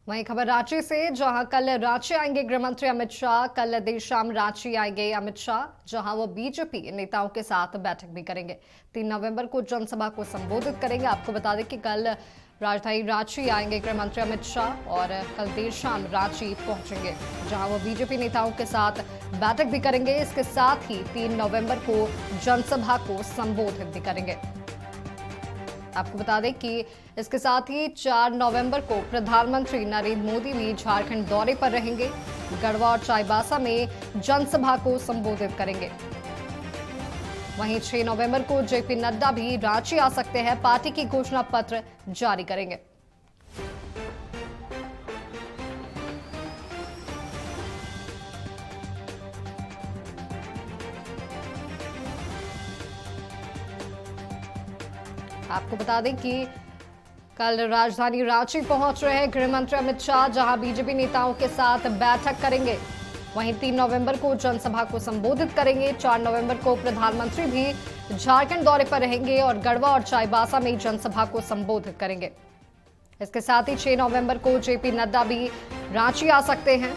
वहीं खबर रांची से, जहां कल रांची आएंगे गृह मंत्री अमित शाह। कल देर शाम रांची आएंगे अमित शाह, जहां वो बीजेपी नेताओं के साथ बैठक भी करेंगे। 3 नवंबर को जनसभा को संबोधित करेंगे। आपको बता दें कि कल राजधानी रांची आएंगे गृह मंत्री अमित शाह और कल देर शाम रांची पहुंचेंगे, जहां वो बीजेपी नेताओं के साथ बैठक भी करेंगे। इसके साथ ही 3 नवंबर को जनसभा को संबोधित भी करेंगे। आपको बता दें कि इसके साथ ही 4 नवंबर को प्रधानमंत्री नरेंद्र मोदी भी झारखंड दौरे पर रहेंगे। गढ़वा और चाईबासा में जनसभा को संबोधित करेंगे। वहीं 6 नवंबर को जेपी नड्डा भी रांची आ सकते हैं। पार्टी की घोषणा पत्र जारी करेंगे। आपको बता दें कि कल राजधानी रांची पहुंच रहे हैं गृह मंत्री अमित शाह, जहां बीजेपी नेताओं के साथ बैठक करेंगे। वहीं 3 नवंबर को जनसभा को संबोधित करेंगे। 4 नवंबर को प्रधानमंत्री भी झारखंड दौरे पर रहेंगे और गढ़वा और चाईबासा में जनसभा को संबोधित करेंगे। इसके साथ ही 6 नवंबर को जेपी नड्डा भी रांची आ सकते हैं।